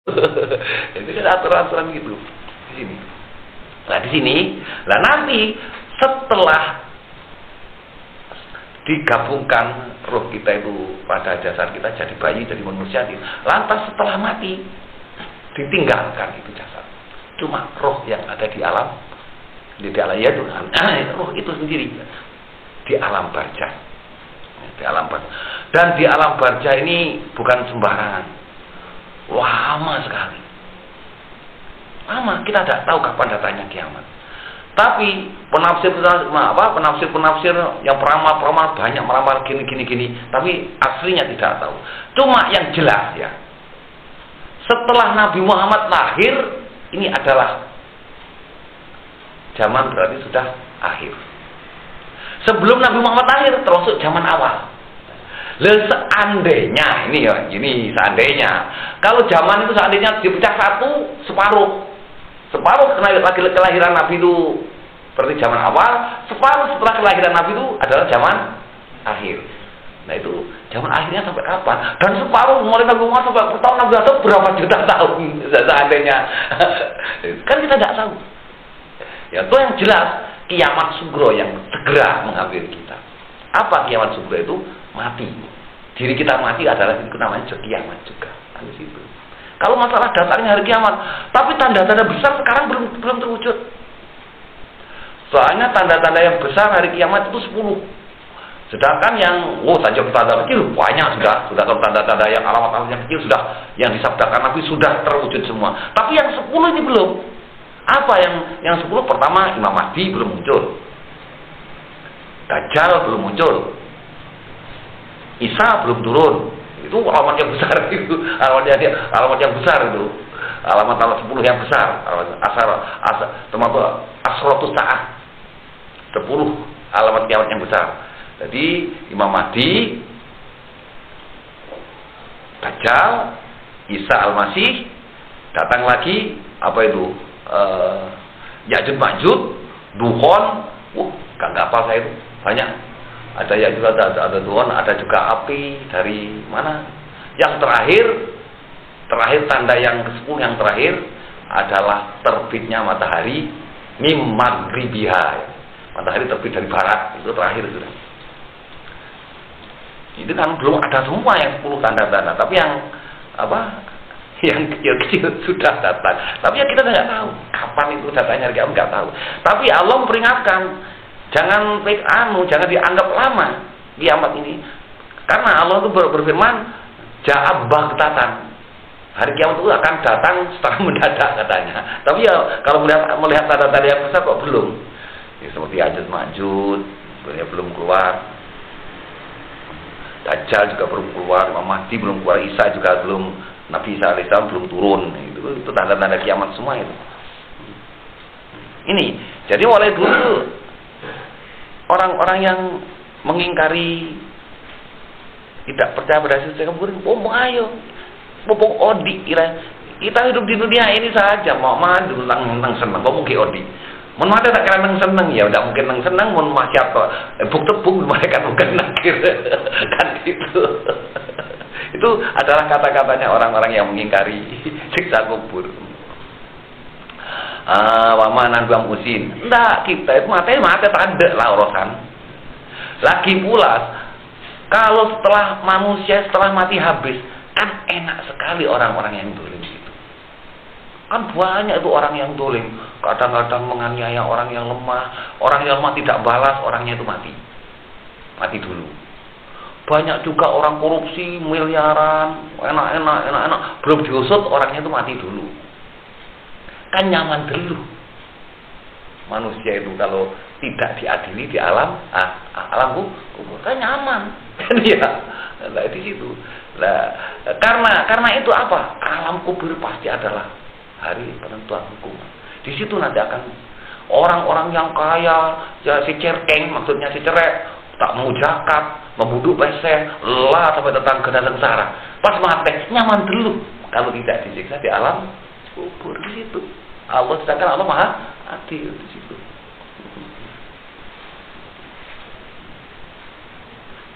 Itu kan aturan-aturan gitu di sini. Nah di sini, lah nanti setelah digabungkan roh kita itu pada dasar kita jadi bayi, jadi manusia, lantas setelah mati ditinggalkan itu jasad, cuma roh yang ada di alam, di alam ya Tuhan, roh itu sendiri di alam barza, di alam barza. Dan di alam barza ini bukan sembarangan, lama sekali, lama, kita tidak tahu kapan datangnya kiamat. Tapi penafsir yang peramal banyak meramal gini, tapi aslinya tidak tahu. Cuma yang jelas ya, setelah Nabi Muhammad lahir, ini adalah zaman berarti sudah akhir. Sebelum Nabi Muhammad lahir termasuk zaman awal. Seandainya ini ya, gini seandainya kalau zaman itu seandainya dipecah satu separuh kelahiran Nabi itu seperti zaman awal, separuh setelah kelahiran Nabi itu adalah zaman akhir. Nah itu zaman akhirnya sampai kapan? Dan separuh mulai Nabi Muhammad sampai tahun Nabi Muhammad berapa juta tahun seandainya kan kita tidak tahu. Ya itu yang jelas kiamat sugro yang segera mengambil kita. Apa kiamat sugro itu? Mati. Diri kita mati adalah itu namanya kiamat juga. Kan di situ. Kalau masalah datangnya hari kiamat, tapi tanda-tanda besar sekarang belum terwujud. Soalnya tanda-tanda yang besar hari kiamat itu 10. Sedangkan yang tanda kecil banyak sudah tanda-tanda yang alamat-alamat yang kecil sudah yang disabdakan Nabi sudah terwujud semua. Tapi yang 10 ini belum. Apa yang 10? Pertama, Imam Mahdi belum muncul. Dajjal belum muncul. Isa belum turun. Itu alamat yang besar itu, alamat yang besar itu, alamat 10 yang besar, termasuk asrotus sa'ah, 10 alamat kiamat yang besar. Jadi Imam Mahdi, Dajjal, Isa Al-Masih, datang lagi apa itu, Ya'juj Ma'juj, Dukhon, gak hafal saya itu banyak. Ada yang juga ada Tuhan, ada juga api dari mana. Yang terakhir tanda yang ke-10 yang terakhir adalah terbitnya matahari mim maghribiha. Matahari terbit dari barat, itu terakhir sudah. Itu kan belum ada semua yang 10 tanda-tanda, tapi yang yang kecil sudah datang. Tapi ya kita tidak tahu kapan itu datanya, kita nggak tahu. Tapi Allah memperingatkan, jangan dianggap lama kiamat ini. Karena Allah itu berfirman, ja'ab baghtatan. Hari kiamat itu akan datang secara mendadak katanya. Tapi ya kalau melihat tanda-tanda yang besar kok belum. Ya, seperti Ya'juj Ma'juj sebenarnya belum keluar. Dajjal juga belum keluar, Imam Mahdi belum keluar, Isa juga belum, Nabi Isa alaihissalam belum turun. Itu tanda-tanda kiamat semua itu. Ini, jadi mulai dulu orang-orang yang mengingkari, tidak percaya pada sisi kubur, ayo, mumpung odi, kita hidup di dunia ini saja, mau madu, nang seneng, mau mungkin odi, mau mati tak kira nang seneng, ya udah mungkin nang seneng, mau siapa, tepung mereka bukan nakir, kan itu adalah kata-katanya orang-orang yang mengingkari siksa kubur. Wamanan gua musin. Enggak, kita itu mati tak ada lah urusan. Lagi pula kalau setelah manusia setelah mati habis, kan enak sekali orang-orang yang dolim itu. Kan banyak itu orang yang dolim, kadang-kadang menganiaya orang yang lemah tidak balas, orangnya itu mati dulu. Banyak juga orang korupsi miliaran, enak, belum diusut orangnya itu mati dulu. Kan nyaman dulu. Manusia itu kalau tidak diadili di alam kubur kan nyaman. Kan ya. Nah, di situ. Nah, karena itu apa? Alam kubur pasti adalah hari penentuan hukuman. Di situ nanti akan orang-orang yang kaya, ya si cerkeng, maksudnya si cerek, tak mau zakat, membuduk pesek, lelah sampai datang ke dalam sengsara. Pas mati nyaman dulu kalau tidak disiksa di alam kubur di situ. Allah sedangkan Allah Maha Adil di situ.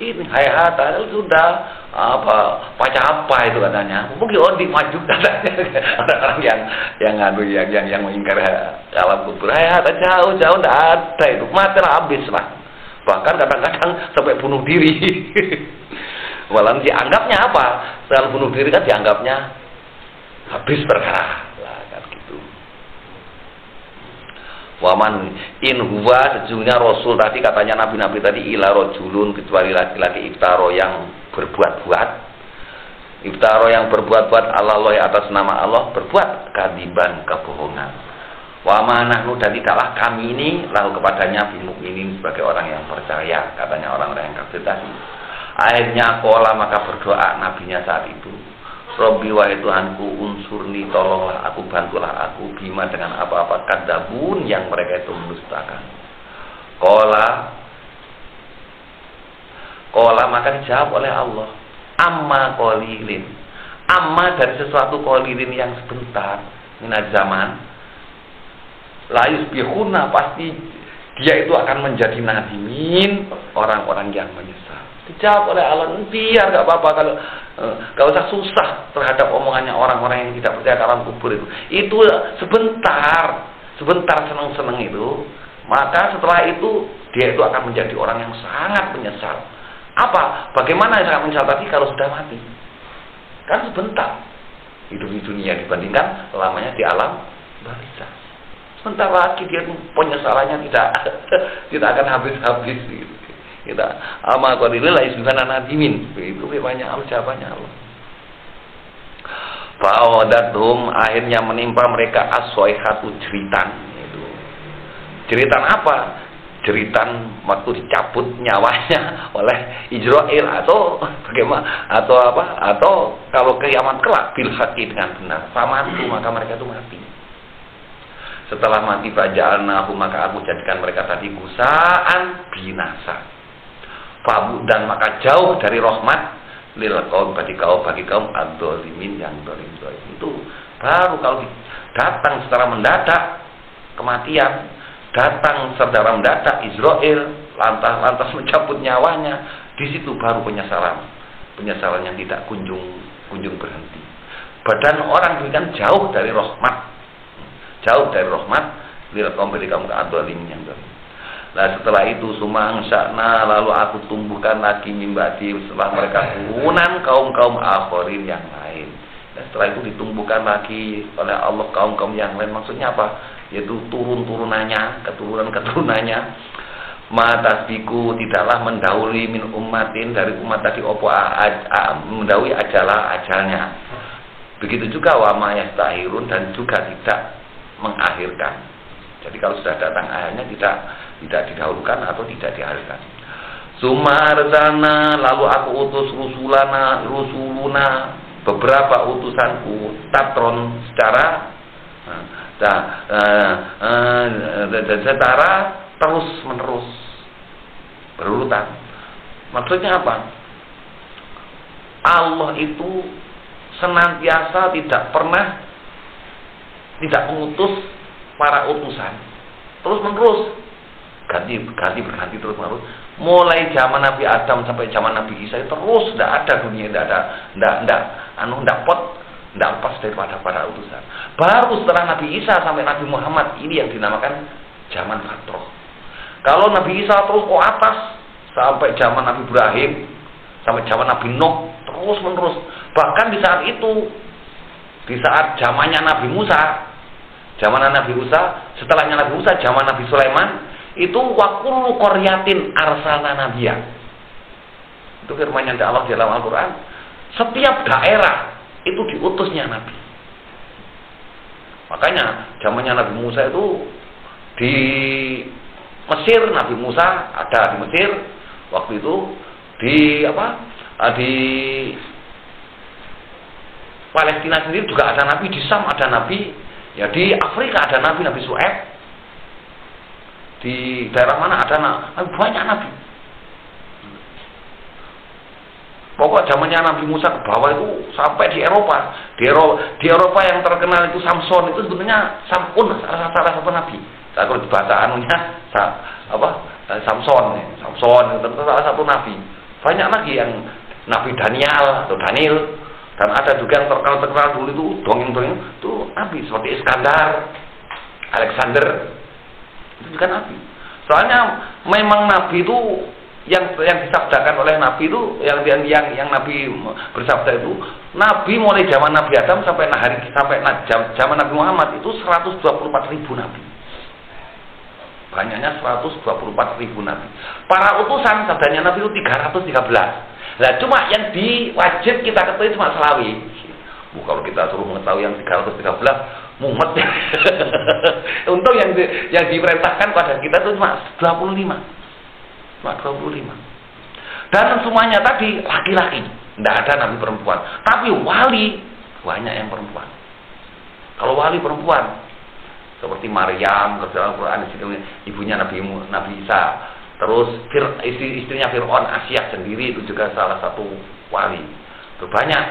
Ini hayat sudah apa baca apa itu katanya. Mungkin Odi maju katanya. Orang-orang yang mengingkari alam kubur. Ya, jauh tidak ada itu. Mati habis lah. Bahkan kadang-kadang sampai bunuh diri. Walau dianggapnya apa? Kalau bunuh diri kan dianggapnya habis perkara. Waman in huwa, sejujurnya Rasul tadi katanya nabi-nabi tadi ila rajulun, kecuali laki-laki iftaro yang berbuat-buat. Iftaro yang berbuat-buat Allah atas nama Allah, berbuat kadiban, kebohongan. Wa manahnu, dan tidaklah kami ini lalu kepadanya bil mukminin, sebagai orang yang percaya, katanya orang-orang yang kafir tadi. Akhirnya qala, maka berdoa nabinya saat itu, Robbi wahai Tuhanku, unsurni, tolonglah aku, bantulah aku, bima dengan apa-apa kadzabun yang mereka itu mendustakan. Qala maka dijawab oleh Allah, amma qalilin, amma dari sesuatu qalilin yang sebentar, minaz zaman, la yusbihuna, pasti dia itu akan menjadi nadimin, orang-orang yang menyesal. Dijawab oleh Allah, biar gak apa-apa kalau gak usah susah terhadap omongannya orang-orang yang tidak percaya alam kubur itu. Itu sebentar senang-senang itu. Maka setelah itu dia itu akan menjadi orang yang sangat menyesal. Apa? Bagaimana yang sangat menyesal tadi kalau sudah mati? Kan sebentar hidup di dunia dibandingkan lamanya di alam barzakh. Sebentar lagi dia penyesalannya tidak akan habis-habis gitu. Kita ama qadillah isbana nadimin, itu banyak jawabannya Allah. Fa'adathum, akhirnya menimpa mereka as-soihatu, jeritan itu. Jeritan apa? Jeritan waktu dicabut nyawanya oleh Israel, atau bagaimana, atau apa, atau kalau kiamat kelak bil haqi, dengan benar. Famatu, maka mereka itu mati. Setelah mati faja'alnahu, maka aku jadikan mereka tadi gusaan, binasa. Fabu, dan maka jauh dari rahmat lil qaum, bagi kaum adzalimin yang zalim. Itu baru kalau datang secara mendadak kematian, datang secara mendadak Israel lantas mencabut nyawanya, di situ baru penyesalan yang tidak kunjung berhenti. Badan orang itu kan jauh dari rahmat lil qaum, bagi kaum adzalimin yang zalim. Nah setelah itu sumangsakna, lalu aku tumbuhkan lagi mimbati, setelah mereka turunan kaum-kaum akhirin yang lain. Dan setelah itu ditumbuhkan lagi oleh Allah kaum-kaum yang lain. Maksudnya apa? Yaitu keturunannya. Matasbiku, tidaklah mendahului min ummatin, dari umat tadi opo mendahului ajalnya. Begitu juga wa ma yastahirun, dan juga tidak mengakhirkan. Jadi kalau sudah datang akhirnya tidak didahulukan atau tidak diakhirkan. Sumarzana, lalu aku utus rusuluna, beberapa utusanku, tatron, secara terus menerus, berurutan. Maksudnya apa? Allah itu senantiasa tidak pernah tidak mengutus para utusan, terus menerus, berganti terus menerus. Mulai zaman Nabi Adam sampai zaman Nabi Isa terus, tidak ada dunia, tidak lepas daripada para utusan. Baru setelah Nabi Isa sampai Nabi Muhammad, ini yang dinamakan zaman Fatrah. Kalau Nabi Isa terus ke atas sampai zaman Nabi Ibrahim, sampai zaman Nabi Nuh, terus menerus. Bahkan di saat itu, di saat zamannya Nabi Musa, setelahnya Nabi Musa, zaman Nabi Sulaiman, itu wakulu qaryatin arsalna nabiyya. Itu firman-Nya Allah di dalam Al-Qur'an. Setiap daerah itu diutusnya nabi. Makanya zamannya Nabi Musa itu di Mesir, Nabi Musa ada di Mesir waktu itu, di Palestina sendiri juga ada nabi, di Sam ada nabi. Ya di Afrika ada Nabi Su'aib. Di daerah mana ada banyak Nabi. Pokok zamannya Nabi Musa ke bawah itu sampai di Eropa. Di Eropa yang terkenal itu Samson, itu sebenarnya Samsun, salah satu Nabi. Kalau di bahasa anunya Samson itu salah satu Nabi. Banyak lagi yang Nabi Daniel atau Daniel, dan ada juga yang terkenal dulu itu dongeng-dongeng itu nabi seperti Iskandar, Alexander, itu juga nabi. Soalnya memang nabi itu yang disabdakan oleh nabi itu yang nabi bersabda itu, nabi mulai zaman Nabi Adam sampai zaman Nabi Muhammad itu 124.000 nabi. Banyaknya 124.000 nabi. Para utusan sabdanya nabi itu 313. Nah cuma yang diwajib kita ketahui cuma selawi. Kalau kita suruh mengetahui yang 313 mumet. Untuk yang diperintahkan pada kita itu cuma 25. Cuma 25. Dan semuanya tadi laki-laki, tidak ada nabi perempuan. Tapi wali banyak yang perempuan. Kalau wali perempuan seperti Maryam, dalam Al-Quran ibunya Nabi Isa. Terus istrinya Fir'aun, Asia sendiri itu juga salah satu wali. Itu banyak.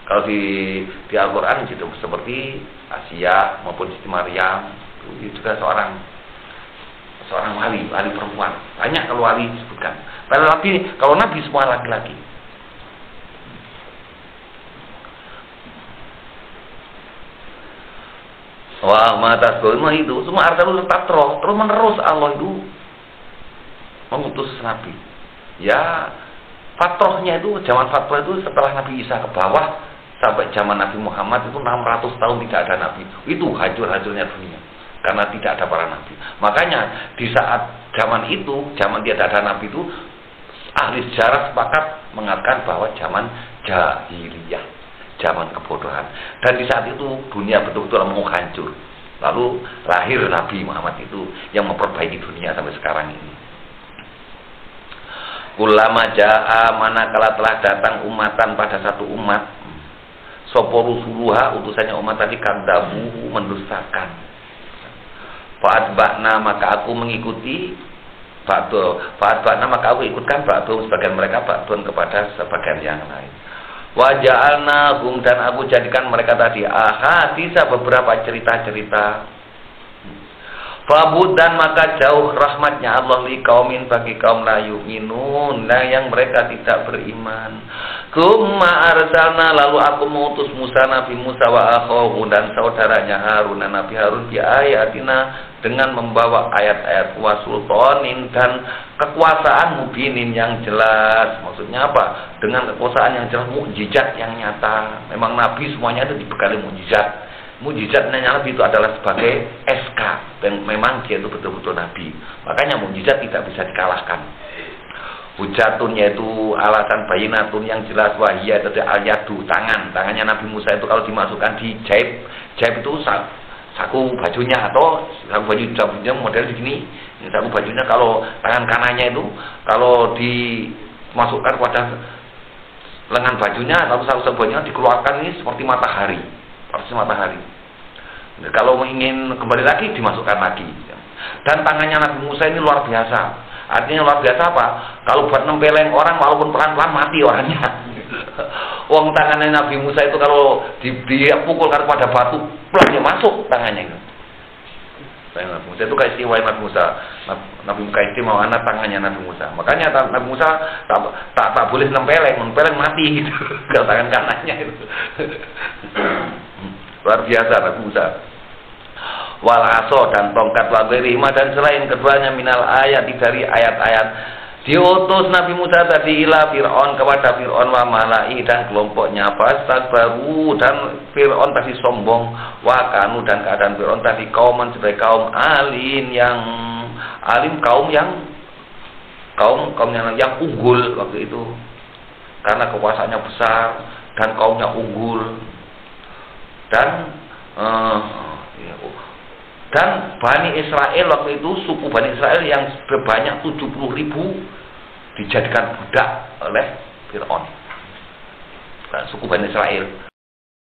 Kalau di Al-Quran itu seperti Asia maupun Siti Maryam itu juga seorang wali perempuan. Banyak kalau wali disebutkan. Kalau nabi semua laki-laki. Wah, mata semua itu semua artinya tetap terus menerus Allah itu mengutus nabi. Ya, fatrohnya itu zaman fatroh itu setelah Nabi Isa ke bawah sampai zaman Nabi Muhammad itu 600 tahun tidak ada nabi. Itu hancur-hancurnya dunia. Karena tidak ada para nabi. Makanya di saat zaman tidak ada nabi itu, ahli sejarah sepakat mengatakan bahwa zaman jahiliyah, zaman kebodohan. Dan di saat itu dunia betul-betul mau hancur. Lalu lahir Nabi Muhammad itu yang memperbaiki dunia sampai sekarang ini. Ulama ja'a manakala telah datang umatan pada satu umat, sopo rusuluha utusannya umat tadi kadzabu mendustakan. Fa'atba'na maka aku mengikuti Fa'atba'na maka aku ikutkan ba'dhum sebagian mereka ba'dhum kepada sebagian yang lain. Wa ja'alnahum dan aku jadikan mereka tadi ahaditsa beberapa cerita-cerita. Fabud dan maka jauh rahmatnya Allah li kaumin bagi kaum la yu'minun, yang mereka tidak beriman. Tsumma arsalna lalu aku mengutus Musa Nabi Musa wa akhahu dan saudaranya Harun Nabi Harun bi ayatina dengan membawa ayat-ayat wa sultanin dan kekuasaan mubinin yang jelas. Maksudnya apa? Dengan kekuasaan yang jelas, mukjizat yang nyata. Memang Nabi semuanya itu dibekali mukjizat. Mukjizatnya Nabi itu adalah sebagai SK, dan memang dia itu betul-betul Nabi. Makanya mukjizat tidak bisa dikalahkan. Hujatun yaitu alasan bayinatun yang jelas, wahiyah itu al-yadu, tangannya Nabi Musa itu kalau dimasukkan di jaib itu saku bajunya atau saku bajunya model begini. Saku bajunya kalau tangan kanannya itu kalau dimasukkan pada lengan bajunya atau saku bajunya dikeluarkan ini seperti matahari. Kalau ingin kembali lagi dimasukkan lagi. Dan tangannya Nabi Musa ini luar biasa. Artinya luar biasa apa? Kalau buat nempeleng orang walaupun pelan-pelan mati orangnya. Wong tangannya Nabi Musa itu kalau dipukulkan pada batu, pelannya masuk tangannya itu. Nabi Musa itu kayak istimewa Nabi Musa. Nabi Musa istimewa tangannya Nabi Musa. Makanya Nabi Musa tak boleh nempeleng mati gitu. Kalau tangan kanannya itu. Luar biasa Nabi Musa. Wal aso dan tongkat wa ghairihima dan selain keduanya minal ayat dari ayat-ayat. Diutus Nabi Musa tadi ila Fir'aun kepada Fir'aun wa malai dan kelompoknya, fastakbaru dan Fir'aun tadi sombong, wa kanu dan keadaan Fir'aun tadi kauman sebagai kaum alim kaum yang unggul waktu itu. Karena kekuasaannya besar dan kaumnya unggul. Dan Bani Israel waktu itu, suku Bani Israel yang sebanyak 70.000 dijadikan budak oleh Fir'aun. Suku Bani Israel